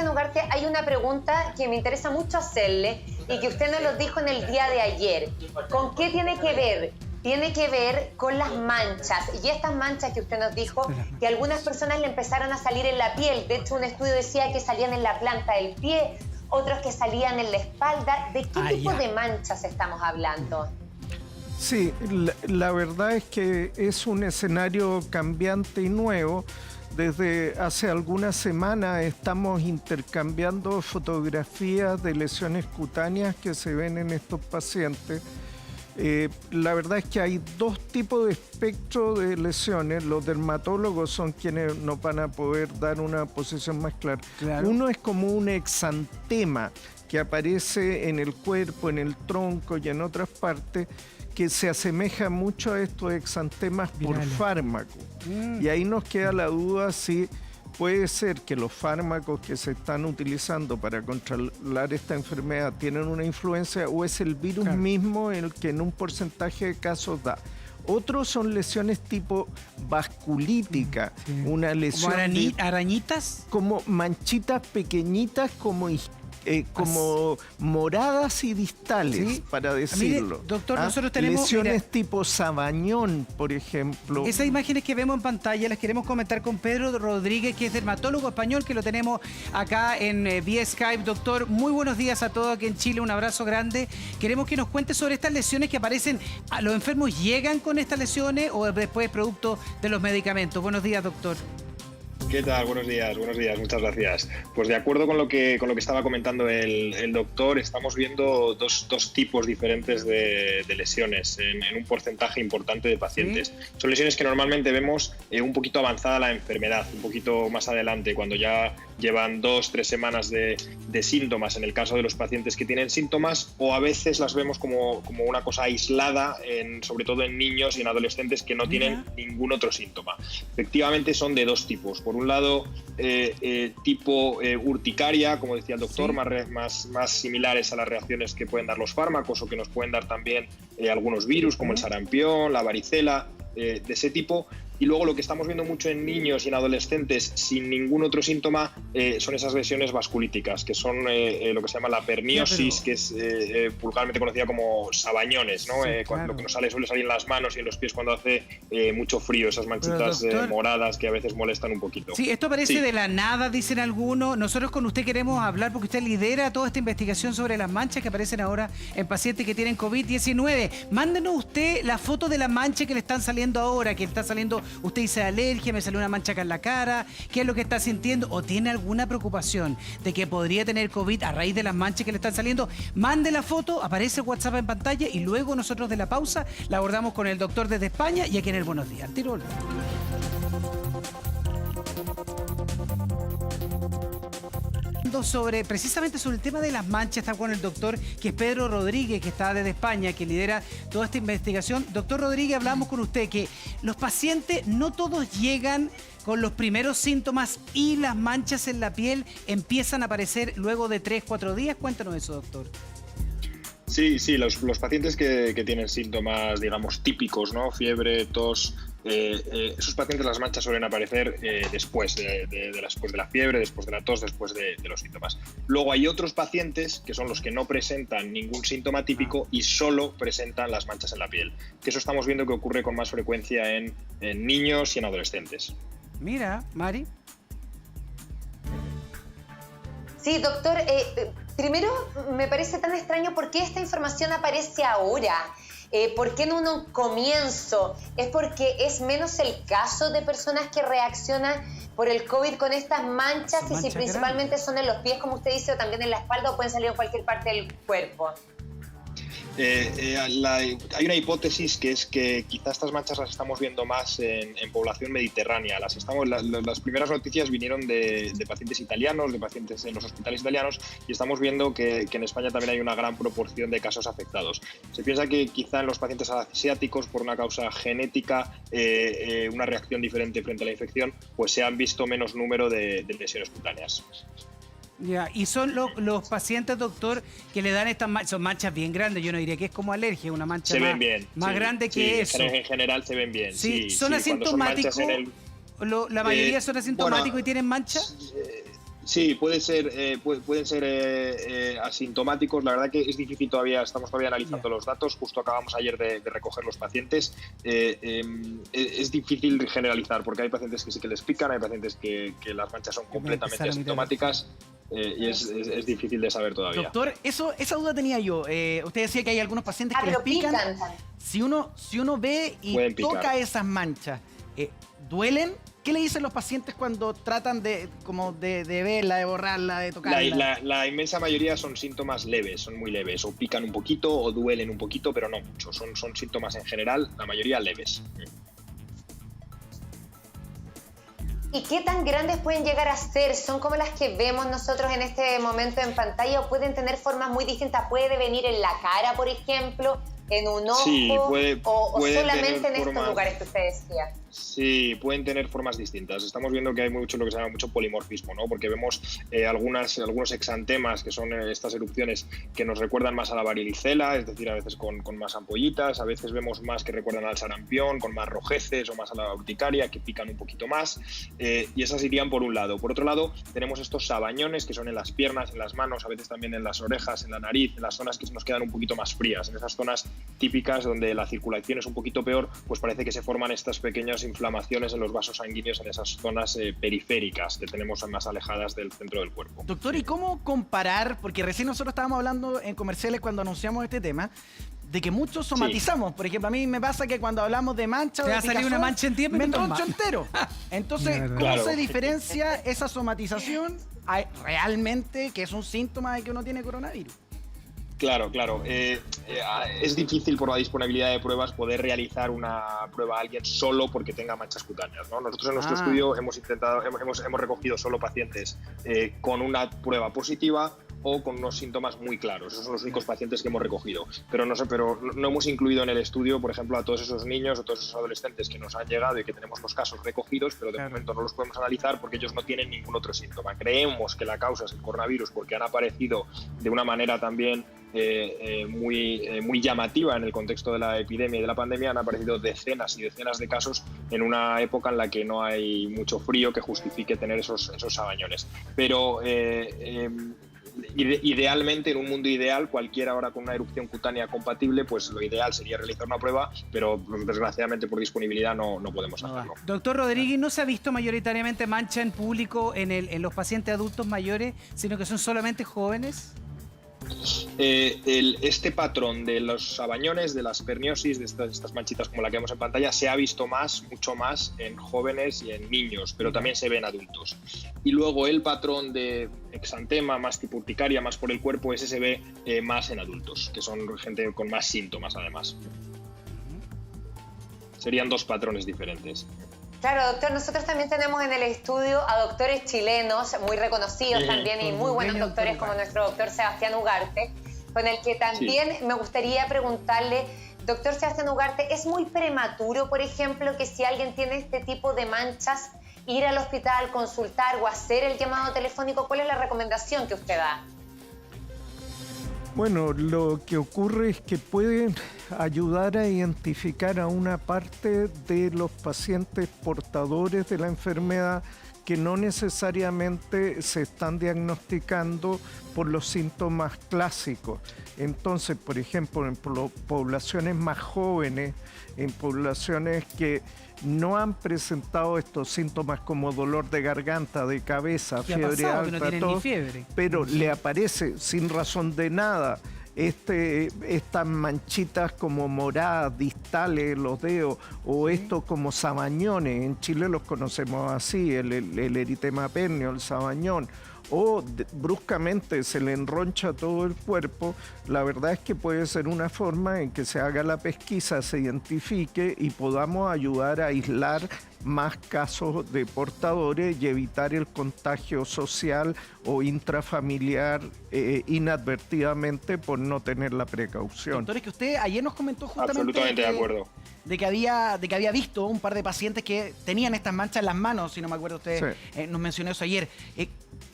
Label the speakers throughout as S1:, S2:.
S1: Sebastián Ugarte, hay una pregunta que me interesa mucho hacerle y que usted nos lo dijo en el día de ayer. ¿Con qué tiene que ver? Tiene que ver con las manchas. Y estas manchas que usted nos dijo, que algunas personas le empezaron a salir en la piel. De hecho, un estudio decía que salían en la planta del pie, otros que salían en la espalda. ¿De qué tipo de manchas estamos hablando?
S2: Sí, la verdad es que es un escenario cambiante y nuevo. Desde hace algunas semanas estamos intercambiando fotografías de lesiones cutáneas que se ven en estos pacientes. La verdad es que hay dos tipos de espectro de lesiones. Los dermatólogos son quienes nos van a poder dar una posición más clara. Claro. Uno es como un exantema que aparece en el cuerpo, en el tronco y en otras partes, que se asemeja mucho a estos exantemas por fármaco. Y ahí nos queda la duda si puede ser que los fármacos que se están utilizando para controlar esta enfermedad tienen una influencia o es el virus mismo el que en un porcentaje de casos da. Otros son lesiones tipo vasculítica, una lesión
S3: ¿Como arañitas?
S2: Como manchitas pequeñitas, como moradas y distales, para decirlo.
S3: Mire, doctor, nosotros tenemos
S2: lesiones tipo sabañón, por ejemplo.
S3: Esas imágenes que vemos en pantalla las queremos comentar con Pedro Rodríguez, que es dermatólogo español, que lo tenemos acá en vía Skype. Doctor, muy buenos días a todos aquí en Chile, un abrazo grande. Queremos que nos cuente sobre estas lesiones que aparecen. ¿Los enfermos llegan con estas lesiones o después producto de los medicamentos? Buenos días, doctor.
S4: ¿Qué tal? Buenos días, muchas gracias. Pues de acuerdo con lo que estaba comentando el doctor, estamos viendo dos tipos diferentes de lesiones en un porcentaje importante de pacientes. ¿Sí? Son lesiones que normalmente vemos un poquito avanzada la enfermedad, un poquito más adelante, cuando ya llevan 2-3 semanas de síntomas, en el caso de los pacientes que tienen síntomas, o a veces las vemos como una cosa aislada, sobre todo en niños y en adolescentes que no tienen ningún otro síntoma. Efectivamente son de dos tipos. Por un lado, tipo urticaria, como decía el doctor, más similares a las reacciones que pueden dar los fármacos o que nos pueden dar también algunos virus, como el sarampión, la varicela, de ese tipo. Y luego lo que estamos viendo mucho en niños y en adolescentes sin ningún otro síntoma son esas lesiones vasculíticas, que son lo que se llama la perniosis, que es vulgarmente conocida como sabañones, ¿no? Lo que nos suele salir en las manos y en los pies cuando hace mucho frío, esas manchitas moradas que a veces molestan un poquito.
S3: Sí, esto aparece de la nada, dicen algunos. Nosotros con usted queremos hablar porque usted lidera toda esta investigación sobre las manchas que aparecen ahora en pacientes que tienen COVID-19. Mándenos usted la foto de la mancha que le están saliendo ahora, que está saliendo. Usted dice alergia, me salió una mancha acá en la cara. ¿Qué es lo que está sintiendo? ¿O tiene alguna preocupación de que podría tener COVID a raíz de las manchas que le están saliendo? Mande la foto, aparece el WhatsApp en pantalla y luego nosotros de la pausa la abordamos con el doctor desde España y aquí en el Buenos Días. Tiro. Precisamente sobre el tema de las manchas, está con el doctor, que es Pedro Rodríguez, que está desde España, que lidera toda esta investigación. Doctor Rodríguez, hablamos con usted que los pacientes no todos llegan con los primeros síntomas y las manchas en la piel empiezan a aparecer luego de 3-4 días. Cuéntanos eso, doctor.
S4: Sí, los pacientes que tienen síntomas, digamos, típicos, ¿no? Fiebre, tos, esos pacientes, las manchas suelen aparecer después de la fiebre, después de la tos, después de los síntomas. Luego hay otros pacientes que son los que no presentan ningún síntoma típico y solo presentan las manchas en la piel. Que eso estamos viendo que ocurre con más frecuencia en niños y en adolescentes.
S3: Mira, Mari.
S1: Sí, doctor, primero me parece tan extraño por qué esta información aparece ahora. ¿Por qué en un comienzo? ¿Es porque es menos el caso de personas que reaccionan por el COVID con estas manchas? Y si principalmente son en los pies, como usted dice, o también en la espalda, o pueden salir en cualquier parte del cuerpo.
S4: Hay una hipótesis que es que quizás estas manchas las estamos viendo más en población mediterránea. Las primeras noticias vinieron de pacientes italianos, de pacientes en los hospitales italianos, y estamos viendo que en España también hay una gran proporción de casos afectados. Se piensa que quizá en los pacientes asiáticos, por una causa genética, una reacción diferente frente a la infección, pues se han visto menos número de lesiones cutáneas.
S3: Ya, y son los pacientes, doctor, que le dan estas manchas, son manchas bien grandes, yo no diría que es como alergia, una mancha más grande que eso.
S4: En general se ven bien.
S3: Sí, ¿son asintomáticos? ¿La mayoría son asintomáticos y tienen manchas?
S4: Sí, pueden ser asintomáticos. La verdad que es difícil todavía, estamos todavía analizando los datos. Justo acabamos ayer de recoger los pacientes. Es difícil generalizar porque hay pacientes que sí que les pican, hay pacientes que las manchas son completamente asintomáticas. Y es difícil de saber todavía.
S5: Doctor, esa duda tenía yo. Usted decía que hay algunos pacientes que les pican. Si uno ve y toca esas manchas, ¿duelen? ¿Qué le dicen los pacientes cuando tratan de verla, de borrarla, de tocarla?
S4: La inmensa mayoría son síntomas leves, son muy leves. O pican un poquito o duelen un poquito, pero no mucho. Son síntomas en general, la mayoría leves.
S1: ¿Y qué tan grandes pueden llegar a ser? ¿Son como las que vemos nosotros en este momento en pantalla o pueden tener formas muy distintas? ¿Puede venir en la cara, por ejemplo, en un ojo?
S4: Sí,
S1: o
S4: tener
S1: solamente en estos
S4: formas,
S1: lugares que usted decía?
S4: Sí, pueden tener formas distintas. Estamos viendo que hay mucho lo que se llama mucho polimorfismo, ¿no? Porque vemos algunos exantemas, que son estas erupciones que nos recuerdan más a la varicela, es decir, a veces con más ampollitas, a veces vemos más que recuerdan al sarampión, con más rojeces o más a la urticaria, que pican un poquito más, y esas irían por un lado. Por otro lado, tenemos estos sabañones que son en las piernas, en las manos, a veces también en las orejas, en la nariz, en las zonas que nos quedan un poquito más frías, en esas zonas típicas donde la circulación es un poquito peor, pues parece que se forman estas pequeñas inflamaciones en los vasos sanguíneos en esas zonas periféricas que tenemos más alejadas del centro del cuerpo.
S5: Doctor, ¿y cómo comparar? Porque recién nosotros estábamos hablando en comerciales cuando anunciamos este tema, de que muchos somatizamos. Sí. Por ejemplo, a mí me pasa que cuando hablamos de mancha o de picazón,
S3: una mancha en tiempo,
S5: me entroncho entero. Entonces, ¿cómo se diferencia esa somatización realmente que es un síntoma de que uno tiene coronavirus?
S4: Claro. Es difícil por la disponibilidad de pruebas poder realizar una prueba a alguien solo porque tenga manchas cutáneas, ¿no? Nosotros en nuestro estudio hemos recogido solo pacientes con una prueba positiva o con unos síntomas muy claros. Esos son los únicos pacientes que hemos recogido. Pero no hemos incluido en el estudio, por ejemplo, a todos esos niños o todos esos adolescentes que nos han llegado y que tenemos los casos recogidos, pero de momento no los podemos analizar porque ellos no tienen ningún otro síntoma. Creemos que la causa es el coronavirus porque han aparecido de una manera también muy llamativa en el contexto de la epidemia y de la pandemia. Han aparecido decenas y decenas de casos en una época en la que no hay mucho frío que justifique tener esos sabañones. Pero idealmente, en un mundo ideal, cualquiera ahora con una erupción cutánea compatible, pues lo ideal sería realizar una prueba, pero desgraciadamente por disponibilidad no podemos hacerlo.
S3: Doctor Rodríguez, ¿no se ha visto mayoritariamente mancha en público en los pacientes adultos mayores, sino que son solamente jóvenes?
S4: Este patrón de los sabañones, de las perniosis, de estas manchitas como la que vemos en pantalla, se ha visto mucho más en jóvenes y en niños, pero también se ve en adultos. Y luego el patrón de exantema, más tipo urticaria, más por el cuerpo, ese se ve más en adultos, que son gente con más síntomas además. Serían dos patrones diferentes.
S1: Claro, doctor, nosotros también tenemos en el estudio a doctores chilenos muy reconocidos también y muy buenos doctores como nuestro doctor Sebastián Ugarte, con el que también me gustaría preguntarle, doctor Sebastián Ugarte, ¿es muy prematuro, por ejemplo, que si alguien tiene este tipo de manchas, ir al hospital, consultar o hacer el llamado telefónico? ¿Cuál es la recomendación que usted da?
S2: Bueno, lo que ocurre es que pueden ayudar a identificar a una parte de los pacientes portadores de la enfermedad que no necesariamente se están diagnosticando por los síntomas clásicos. Entonces, por ejemplo, en poblaciones más jóvenes, en poblaciones que no han presentado estos síntomas como dolor de garganta, de cabeza, fiebre alta, tos, pero le aparece sin razón de nada estas manchitas como moradas, distales en los dedos, o estos como sabañones, en Chile los conocemos así, el eritema pernio, el sabañón, o bruscamente se le enroncha todo el cuerpo. La verdad es que puede ser una forma en que se haga la pesquisa, se identifique y podamos ayudar a aislar más casos de portadores y evitar el contagio social o intrafamiliar inadvertidamente por no tener la precaución.
S5: Doctor, es que usted ayer nos comentó justamente
S4: absolutamente de acuerdo.
S5: De que había visto un par de pacientes que tenían estas manchas en las manos, si no me acuerdo, usted nos mencionó eso ayer.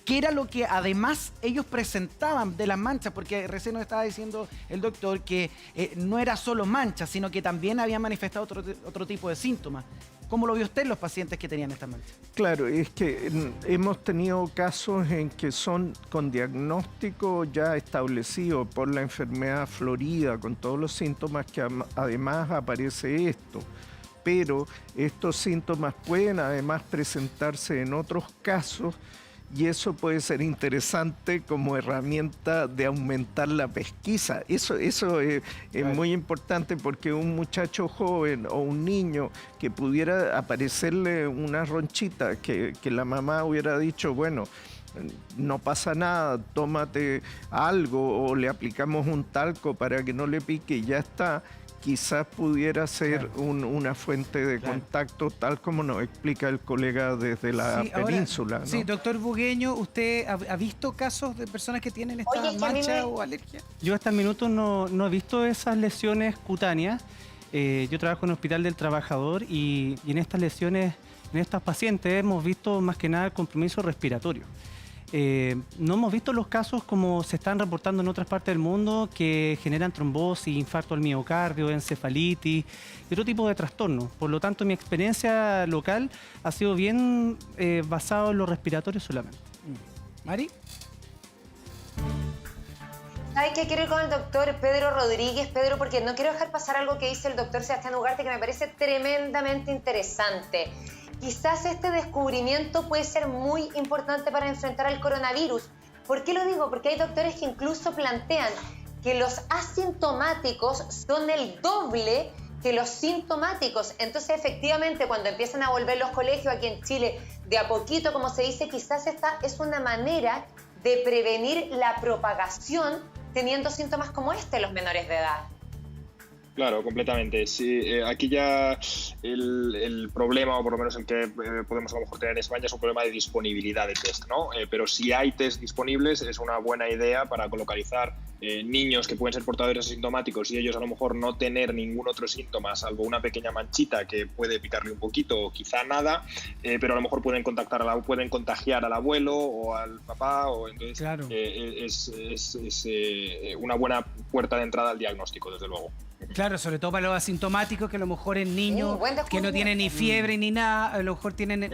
S5: ¿Qué era lo que además ellos presentaban de las manchas? Porque recién nos estaba diciendo el doctor que no era solo manchas, sino que también habían manifestado otro tipo de síntomas. ¿Cómo lo vio usted en los pacientes que tenían estas manchas?
S2: Claro, es que hemos tenido casos en que son con diagnóstico ya establecido por la enfermedad florida, con todos los síntomas que además aparece esto. Pero estos síntomas pueden además presentarse en otros casos y eso puede ser interesante como herramienta de aumentar la pesquisa. Eso es muy importante porque un muchacho joven o un niño que pudiera aparecerle una ronchita, que la mamá hubiera dicho, bueno, no pasa nada, tómate algo o le aplicamos un talco para que no le pique y ya está. Quizás pudiera ser una fuente de contacto, tal como nos explica el colega desde la península, ¿no?
S3: Sí, doctor Bugueño, ¿usted ha visto casos de personas que tienen esta mancha o alergia?
S6: Yo hasta el minuto no he visto esas lesiones cutáneas. Yo trabajo en el Hospital del Trabajador y en estas lesiones, en estas pacientes, hemos visto más que nada el compromiso respiratorio. No hemos visto los casos como se están reportando en otras partes del mundo que generan trombosis, infarto al miocardio, encefalitis y otro tipo de trastornos. Por lo tanto, mi experiencia local ha sido bien basada en los respiratorios solamente.
S3: ¿Mari?
S1: ¿Sabes qué? Quiero ir con el doctor Pedro Rodríguez, Pedro, porque no quiero dejar pasar algo que dice el doctor Sebastián Ugarte que me parece tremendamente interesante. Quizás este descubrimiento puede ser muy importante para enfrentar al coronavirus. ¿Por qué lo digo? Porque hay doctores que incluso plantean que los asintomáticos son el doble que los sintomáticos. Entonces, efectivamente, cuando empiezan a volver los colegios aquí en Chile, de a poquito, como se dice, quizás esta es una manera de prevenir la propagación teniendo síntomas como este en los menores de edad.
S4: Claro, completamente. Sí, aquí ya el problema, o por lo menos el que podemos a lo mejor tener en España, es un problema de disponibilidad de test, ¿no? Pero si hay test disponibles, es una buena idea para localizar niños que pueden ser portadores asintomáticos y ellos a lo mejor no tener ningún otro síntoma, salvo una pequeña manchita que puede picarle un poquito o quizá nada, pero a lo mejor pueden contagiar al abuelo o al papá, o entonces
S3: claro.
S4: Es una buena puerta de entrada al diagnóstico, desde luego.
S3: Claro, sobre todo para los asintomáticos, que a lo mejor en niños que no tienen ni fiebre ni nada, a lo mejor tienen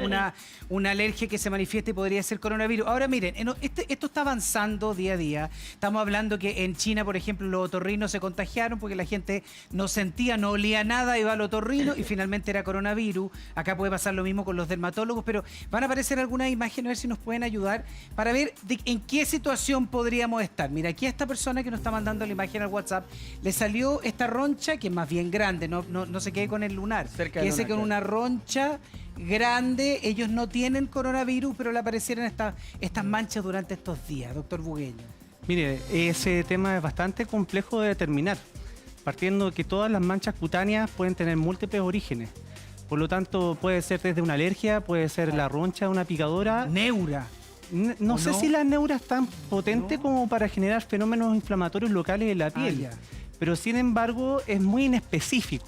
S3: una alergia que se manifiesta y podría ser coronavirus. Ahora miren, esto está avanzando día a día. Estamos hablando que en China, por ejemplo, los otorrinos se contagiaron porque la gente no sentía, no olía nada, iba al otorrino y finalmente era coronavirus. Acá puede pasar lo mismo con los dermatólogos, pero van a aparecer algunas imágenes, a ver si nos pueden ayudar para ver en qué situación podríamos estar. Mira, aquí a esta persona que nos está mandando la imagen al WhatsApp, le salió esta roncha que es más bien grande, no se quede con el lunar, quédese con una roncha grande. Ellos no tienen coronavirus, pero le aparecieron estas manchas durante estos días, doctor Bugueño.
S6: Mire, ese tema es bastante complejo de determinar, partiendo de que todas las manchas cutáneas pueden tener múltiples orígenes. Por lo tanto, puede ser desde una alergia, puede ser la roncha de una picadora.
S3: Neura.
S6: No sé si la neura es tan potente como para generar fenómenos inflamatorios locales en la piel. Pero sin embargo es muy inespecífico.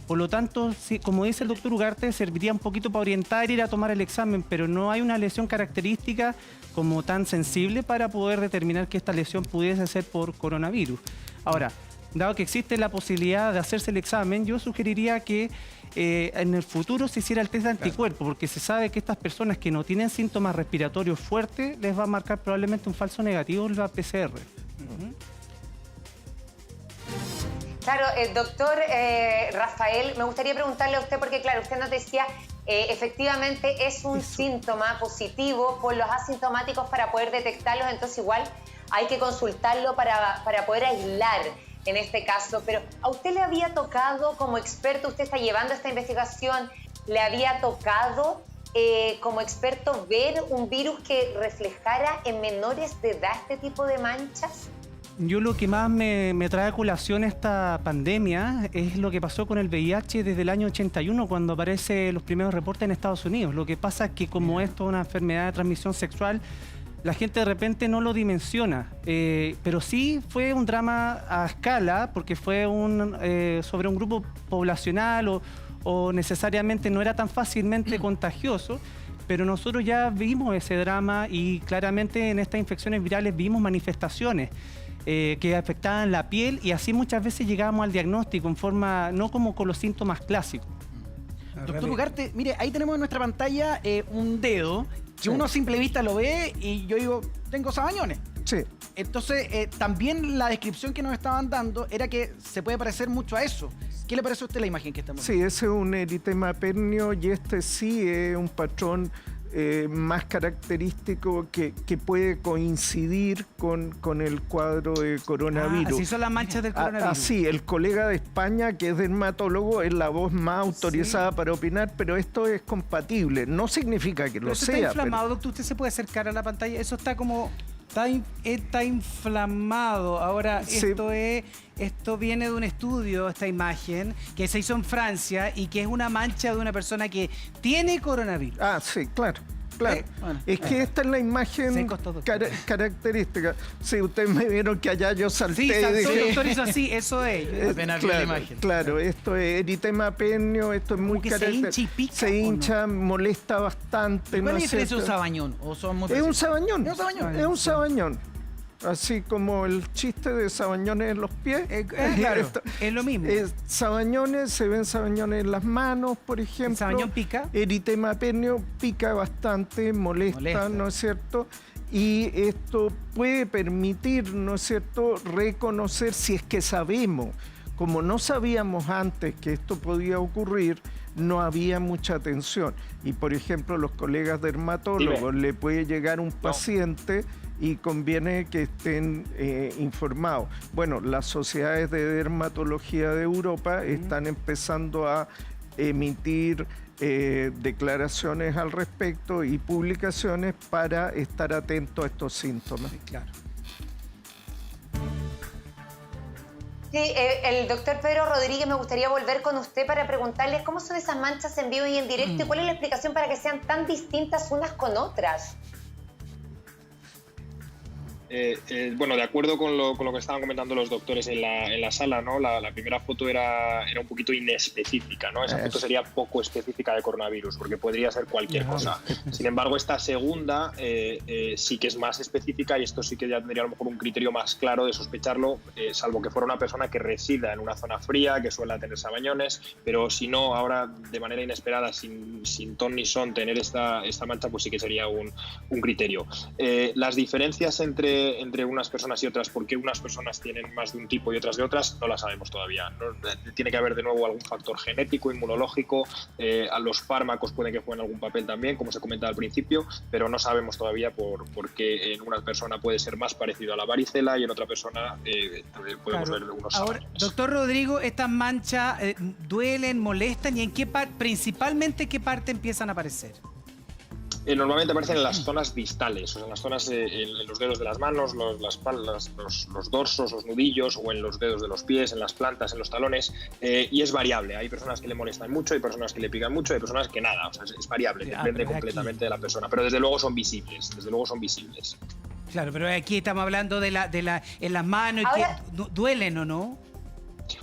S6: Por lo tanto, como dice el doctor Ugarte, serviría un poquito para orientar e ir a tomar el examen, pero no hay una lesión característica como tan sensible para poder determinar que esta lesión pudiese ser por coronavirus. Ahora, dado que existe la posibilidad de hacerse el examen, yo sugeriría que en el futuro se hiciera el test de anticuerpos, porque se sabe que estas personas que no tienen síntomas respiratorios fuertes les va a marcar probablemente un falso negativo en la PCR.
S1: Claro, doctor Rafael, me gustaría preguntarle a usted, porque claro, usted nos decía, efectivamente es un síntoma positivo por los asintomáticos para poder detectarlos, entonces igual hay que consultarlo para poder aislar en este caso. Pero ¿a usted le había tocado como experto, usted está llevando esta investigación, le había tocado como experto ver un virus que reflejara en menores de edad este tipo de manchas?
S6: Yo lo que más me trae a colación esta pandemia es lo que pasó con el VIH desde el año 81, cuando aparecen los primeros reportes en Estados Unidos. Lo que pasa es que como esto es una enfermedad de transmisión sexual, la gente de repente no lo dimensiona. Pero sí fue un drama a escala, porque fue sobre un grupo poblacional o necesariamente no era tan fácilmente contagioso. Pero nosotros ya vimos ese drama y claramente en estas infecciones virales vimos manifestaciones que afectaban la piel y así muchas veces llegábamos al diagnóstico en forma, no como con los síntomas clásicos.
S5: Doctor Ugarte, mire, ahí tenemos en nuestra pantalla un dedo que uno a simple vista lo ve y yo digo, tengo sabañones.
S2: Sí.
S5: Entonces, también la descripción que nos estaban dando era que se puede parecer mucho a eso. ¿Qué le parece a usted la imagen que estamos viendo?
S2: Sí, ese es un eritema pernio y este sí es un patrón más característico que puede coincidir con el cuadro de coronavirus.
S3: Así son las manchas del coronavirus.
S2: Así, el colega de España, que es dermatólogo, es la voz más autorizada para opinar, pero esto es compatible. No significa que lo sea.
S3: Está inflamado, doctor. Usted se puede acercar a la pantalla. Eso está como... Está inflamado. Ahora,
S2: Sí.
S3: esto viene de un estudio, esta imagen, que se hizo en Francia y que es una mancha de una persona que tiene coronavirus.
S2: Ah, sí, claro. Claro.
S5: Bueno,
S2: es que esta es la imagen característica. Sí, ustedes me vieron que allá yo salté.
S3: Sí,
S2: y dije,
S3: el doctor hizo así, eso es.
S5: Apenas vi la imagen.
S2: Claro, esto es eritema pernio, esto es muy
S3: que se hincha y pica,
S2: Se
S3: ¿o no?
S2: hincha, molesta bastante.
S5: ¿Cuál
S2: ¿no
S5: es la diferencia de un
S2: cierto?
S5: sabañón? ¿O son muy
S2: Es un
S5: parecidos?
S2: sabañón.
S5: Es un sabañón.
S2: Es un sabañón. Así como el chiste de sabañones en los pies.
S3: Claro,
S2: Esto-
S3: es lo mismo.
S2: sabañones, se ven sabañones en las manos, por ejemplo.
S3: ¿El sabañón pica?
S2: Eritema pernio pica bastante, molesta, ¿no es cierto? Y esto puede permitir, ¿no es cierto?, reconocer si es que sabemos. Como no sabíamos antes que esto podía ocurrir, no había mucha atención. Y, por ejemplo, los colegas dermatólogos, le puede llegar un paciente y conviene que estén informados. Bueno, las sociedades de dermatología de Europa están empezando a emitir declaraciones al respecto y publicaciones para estar atentos a estos síntomas.
S3: Claro.
S1: Sí, el doctor Pedro Rodríguez, me gustaría volver con usted para preguntarles cómo son esas manchas en vivo y en directo y cuál es la explicación para que sean tan distintas unas con otras.
S4: Bueno, de acuerdo con lo que estaban comentando los doctores en la sala, ¿no? La primera foto era un poquito inespecífica, ¿no? Esa foto sería poco específica de coronavirus, porque podría ser cualquier cosa. Sin embargo, esta segunda sí que es más específica y esto sí que ya tendría a lo mejor un criterio más claro de sospecharlo, salvo que fuera una persona que resida en una zona fría, que suele tener sabañones, pero si no, ahora de manera inesperada, sin ton ni son, tener esta mancha, pues sí que sería un criterio. Las diferencias entre unas personas y otras, porque unas personas tienen más de un tipo y otras de otras, no las sabemos todavía. Tiene que haber de nuevo algún factor genético, inmunológico, a los fármacos pueden que jueguen algún papel también, como se comentaba al principio, pero no sabemos todavía porque en una persona puede ser más parecido a la varicela y en otra persona podemos ver algunos
S3: Ahora,
S4: sabañones.
S3: doctor Rodrigo, ¿estas manchas duelen, molestan y en qué principalmente qué parte empiezan a aparecer?
S4: Normalmente aparecen en las zonas distales, o sea, en las zonas, en los dedos de las manos, los dorsos, los nudillos, o en los dedos de los pies, en las plantas, en los talones, y es variable. Hay personas que le molestan mucho, hay personas que le pican mucho, hay personas que nada, o sea, es variable, depende completamente de la persona, pero desde luego son visibles,
S3: Claro, pero aquí estamos hablando en las manos,
S1: Ahora,
S3: y que duelen o no.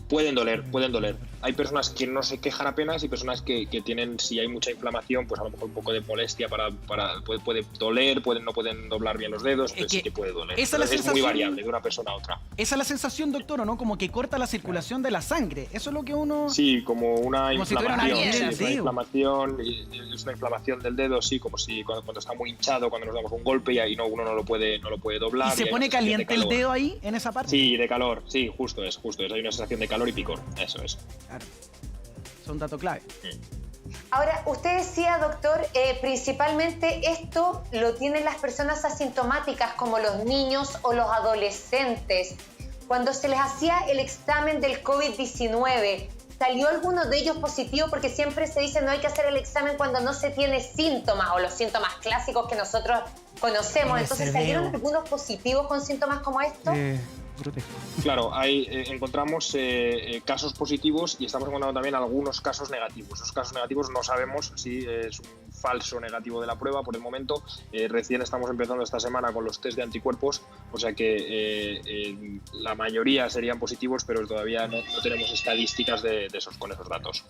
S4: Pueden doler. Hay personas que no se quejan apenas y personas que tienen, si hay mucha inflamación, pues a lo mejor un poco de molestia puede doler, no pueden doblar bien los dedos, entonces sí que puede doler.
S5: Esa es
S4: muy variable de una persona a otra.
S5: Esa es la sensación, doctor, ¿o no? Como que corta la circulación de la sangre. Eso es lo que uno...
S4: Sí, como una
S5: Como si tuviera una
S4: inflamación.
S5: piedra,
S4: Es una inflamación del dedo, sí, como si cuando está muy hinchado, cuando nos damos un golpe y ahí uno no lo puede doblar.
S5: ¿Y se pone caliente el dedo ahí, en esa parte?
S4: Sí, de calor, sí, justo es. Hay una sensación de calor y picor, eso es.
S5: Claro. Es un dato clave.
S1: Ahora, usted decía, doctor, principalmente esto lo tienen las personas asintomáticas como los niños o los adolescentes. Cuando se les hacía el examen del COVID-19, ¿salió alguno de ellos positivo? Porque siempre se dice no hay que hacer el examen cuando no se tiene síntomas o los síntomas clásicos que nosotros conocemos. Entonces, ¿salieron algunos positivos con síntomas como estos?
S4: Claro, encontramos casos positivos y estamos encontrando también algunos casos negativos. Esos casos negativos no sabemos si es un falso negativo de la prueba por el momento. Recién estamos empezando esta semana con los test de anticuerpos, o sea que la mayoría serían positivos, pero todavía no tenemos estadísticas con esos datos.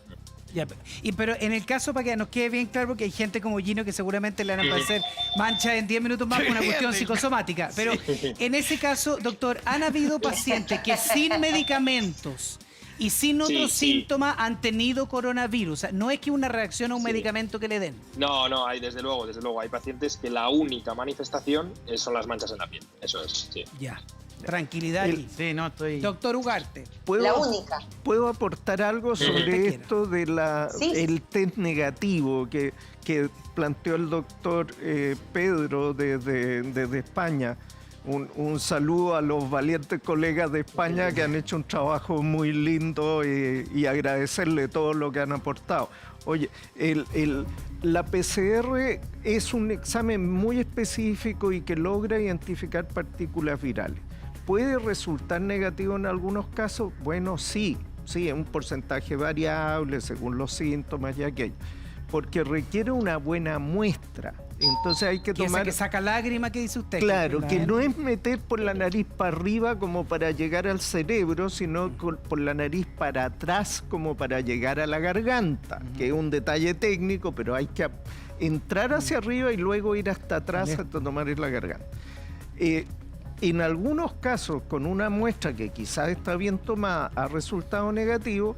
S3: Ya, pero en el caso, para que nos quede bien claro, porque hay gente como Gino que seguramente le van a aparecer manchas en 10 minutos más, una cuestión psicosomática. Pero en ese caso, doctor, ¿han habido pacientes que sin medicamentos Y sin otros
S4: Sí.
S3: síntomas han tenido coronavirus. O sea, no es que una reacción a un medicamento que le den.
S4: No, hay, desde luego. Hay pacientes que la única manifestación son las manchas en la piel. Eso es, sí.
S3: Ya. Tranquilidad.
S5: Sí, no, estoy...
S3: Doctor Ugarte.
S1: La única.
S2: ¿Puedo aportar algo sobre esto de el test negativo que planteó el doctor Pedro desde España? Un saludo a los valientes colegas de España que han hecho un trabajo muy lindo y agradecerle todo lo que han aportado. Oye, la PCR es un examen muy específico y que logra identificar partículas virales. ¿Puede resultar negativo en algunos casos? Bueno, sí, es un porcentaje variable según los síntomas y aquello, porque requiere una buena muestra. Entonces hay que tomar...
S3: Esa que saca lágrima que dice usted.
S2: Claro, que no es meter por la nariz para arriba como para llegar al cerebro, sino por la nariz para atrás como para llegar a la garganta, que es un detalle técnico, pero hay que entrar hacia arriba y luego ir hasta atrás hasta tomar la garganta. En algunos casos, con una muestra que quizás está bien tomada, ha resultado negativo,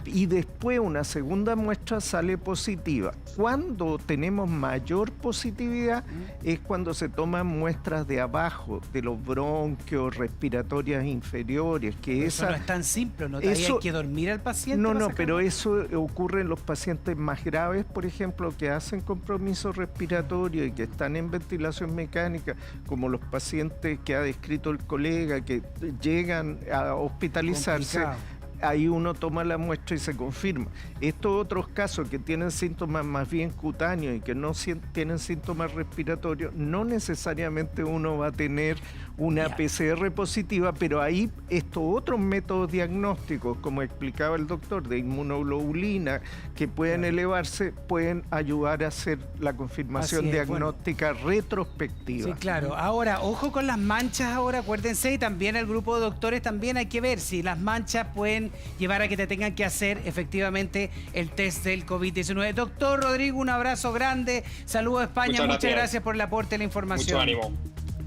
S2: y después una segunda muestra sale positiva. Cuando tenemos mayor positividad es cuando se toman muestras de abajo, de los bronquios, respiratorias inferiores. Que
S3: eso no es tan simple, ¿no? Hay que dormir al paciente.
S2: No, pero eso ocurre en los pacientes más graves, por ejemplo, que hacen compromiso respiratorio y que están en ventilación mecánica, como los pacientes que ha descrito el colega, que llegan a hospitalizarse. Complicado. Ahí uno toma la muestra y se confirma. Estos otros casos que tienen síntomas más bien cutáneos y que no tienen síntomas respiratorios, no necesariamente uno va a tener una PCR positiva, pero ahí estos otros métodos diagnósticos, como explicaba el doctor, de inmunoglobulina, que pueden elevarse, pueden ayudar a hacer la confirmación diagnóstica retrospectiva.
S3: Sí, claro. Ahora, ojo con las manchas ahora, acuérdense, y también el grupo de doctores también hay que ver si las manchas pueden llevar a que te tengan que hacer efectivamente el test del COVID-19. Doctor Rodrigo, un abrazo grande. Saludos a España. Muchas gracias por el aporte de la información.
S4: Mucho ánimo.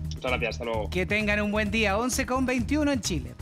S4: Muchas gracias. Hasta luego.
S3: Que tengan un buen día. 11:21 en Chile.